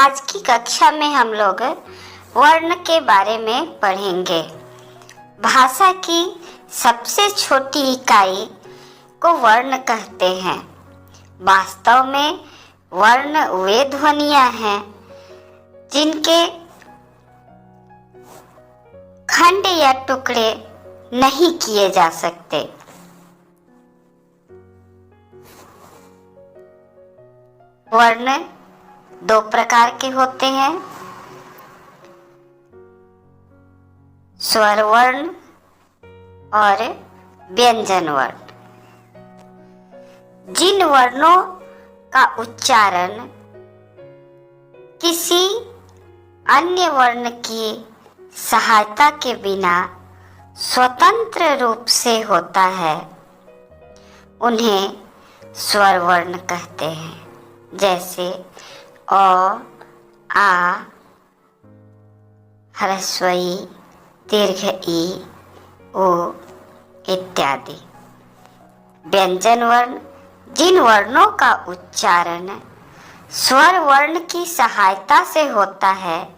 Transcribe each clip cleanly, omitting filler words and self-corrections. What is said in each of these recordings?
आज की कक्षा में हम लोग वर्ण के बारे में पढ़ेंगे। भाषा की सबसे छोटी इकाई को वर्ण कहते हैं। वास्तव में वर्ण वे ध्वनियां हैं जिनके खंड या टुकड़े नहीं किए जा सकते। वर्ण दो प्रकार के होते हैं, स्वर वर्ण और व्यंजन वर्ण। जिन वर्णों का उच्चारण किसी अन्य वर्ण की सहायता के बिना स्वतंत्र रूप से होता है, उन्हें स्वर वर्ण कहते हैं। जैसे अ, आ, ह्रस्व ई, दीर्घ ई, उ इत्यादि। व्यंजन वर्ण जिन वर्णों का उच्चारण स्वर वर्ण की सहायता से होता है,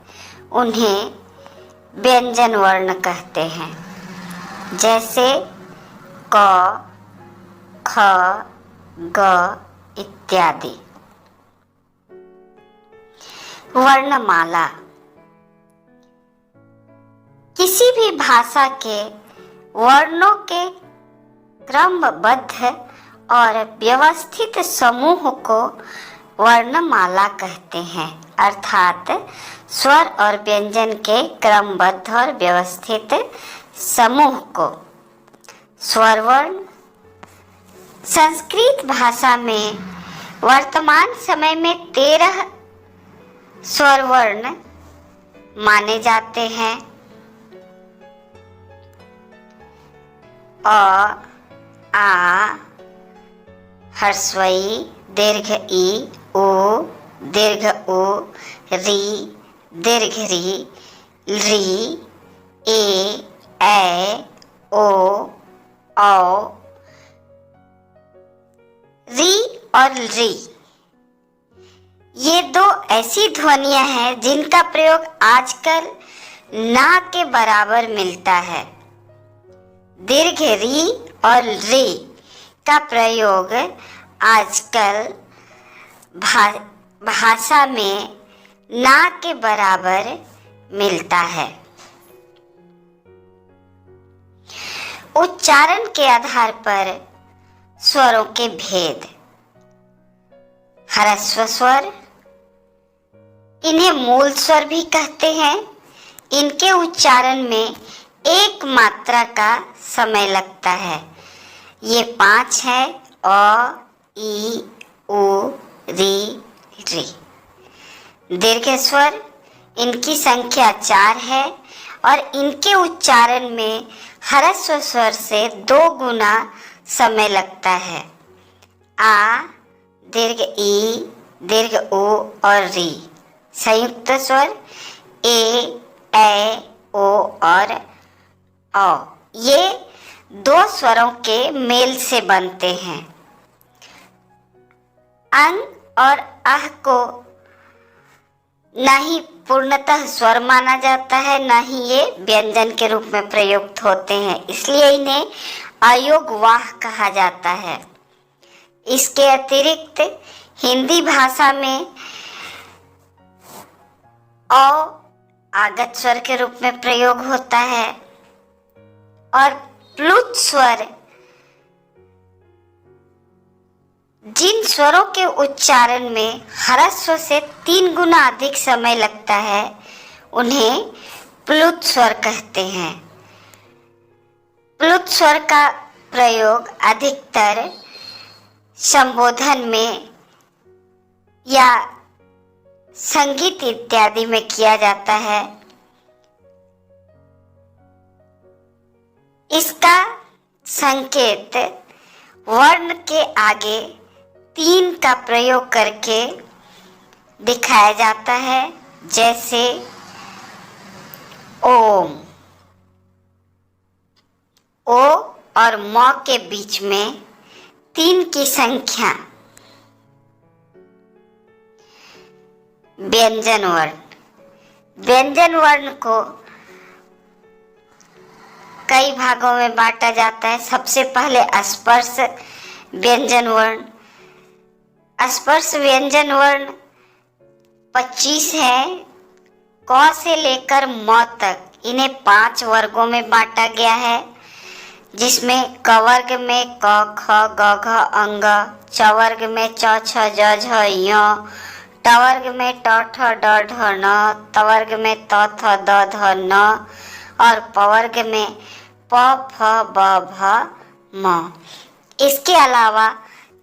उन्हें व्यंजन वर्ण कहते हैं। जैसे क, ख, ग इत्यादि। वर्णमाला किसी भी भाषा के वर्णों के क्रमबद्ध और व्यवस्थित समूह को वर्णमाला कहते हैं, अर्थात स्वर और व्यंजन के क्रमबद्ध और व्यवस्थित समूह को। स्वर वर्ण संस्कृत भाषा में वर्तमान समय में 13 स्वर वर्ण माने जाते हैं। अ, आ, ह्रस्व ई, दीर्घ ई, उ, दीर्घ उ, री, दीर्घ री, री, ए, ऐ, ओ, औ, री और री। ये दो ऐसी ध्वनियां हैं जिनका प्रयोग आजकल ना के बराबर मिलता है। दीर्घ री और री का प्रयोग आजकल भाषा में ना के बराबर मिलता है। उच्चारण के आधार पर स्वरों के भेद। ह्रस्व स्वर, इन्हें मूल स्वर भी कहते हैं। इनके उच्चारण में एक मात्रा का समय लगता है। ये 5 है: अ, ई, उ, री, री। दीर्घ स्वर, इनकी संख्या 4 है और इनके उच्चारण में ह्रस्व स्वर से 2 गुना समय लगता है। आ, दीर्घ ई, दीर्घ उ और री। संयुक्त स्वर ए, ऐ, ओ और औ। ये 2 स्वरों के मेल से बनते हैं। अं और अह को न ही पूर्णतः स्वर माना जाता है, न ही ये व्यंजन के रूप में प्रयुक्त होते हैं, इसलिए इन्हें अयोगवाह कहा जाता है। इसके अतिरिक्त हिंदी भाषा में औ आगत स्वर के रूप में प्रयोग होता है और प्लुत स्वर जिन स्वरों के उच्चारण में ह्रस्व से 3 गुना अधिक समय लगता है, उन्हें प्लुत स्वर कहते हैं। प्लुत स्वर का प्रयोग अधिकतर संबोधन में या संगीत इत्यादि में किया जाता है। इसका संकेत वर्ण के आगे 3 का प्रयोग करके दिखाया जाता है, जैसे ओम। ओ और म के बीच में 3 की संख्या व्यंजन वर्ण। व्यंजन वर्ण को कई भागों में बांटा जाता है। सबसे पहले स्पर्श व्यंजन वर्ण। स्पर्श व्यंजन वर्ण 25 है। क से लेकर म तक इन्हें 5 वर्गों में बांटा गया है, जिसमें क वर्ग में क ख ग घ अंग, च वर्ग में च छ ज झ य, ट वर्ग में ट ठ ड ढ न, त वर्ग में त थ द ध न और प वर्ग में प फ ब भ म। इसके अलावा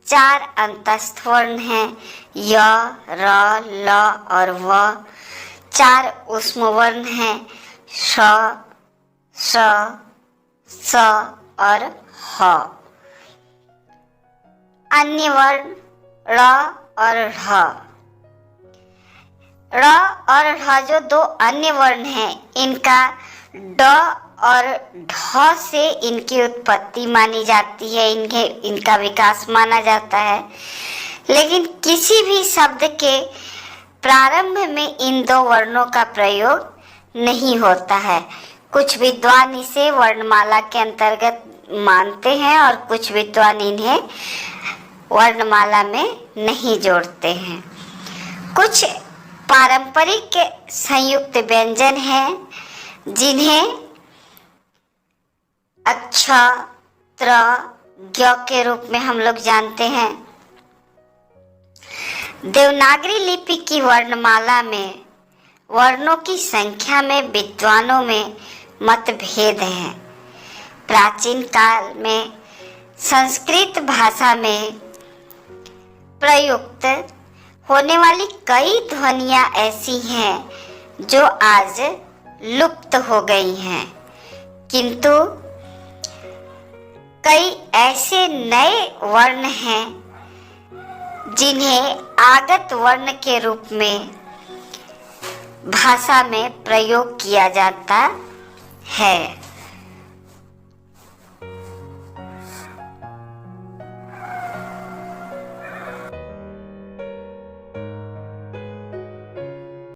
4 अंतस्थ वर्ण हैं, य, र, ल और व। 4 ऊष्म वर्ण हैं, श, श, स और ह। अन्य वर्ण ड़ और ढ़। ड़ और ढ़ जो 2 अन्य वर्ण हैं, इनका ड और ढ से इनकी उत्पत्ति मानी जाती है, इनका विकास माना जाता है। लेकिन किसी भी शब्द के प्रारंभ में इन 2 वर्णों का प्रयोग नहीं होता है। कुछ विद्वान इसे वर्णमाला के अंतर्गत मानते हैं और कुछ विद्वान इन्हें वर्णमाला में नहीं जोड़ते हैं। कुछ पारंपरिक संयुक्त व्यंजन हैं, जिन्हें अक्ष, त्र, ज्ञ के रूप में हम लोग जानते हैं। देवनागरी लिपि की वर्णमाला में वर्णों की संख्या में विद्वानों में मतभेद हैं। प्राचीन काल में संस्कृत भाषा में प्रयुक्त होने वाली कई ध्वनियाँ ऐसी हैं जो आज लुप्त हो गई हैं, किंतु कई ऐसे नए वर्ण हैं जिन्हें आगत वर्ण के रूप में भाषा में प्रयोग किया जाता है।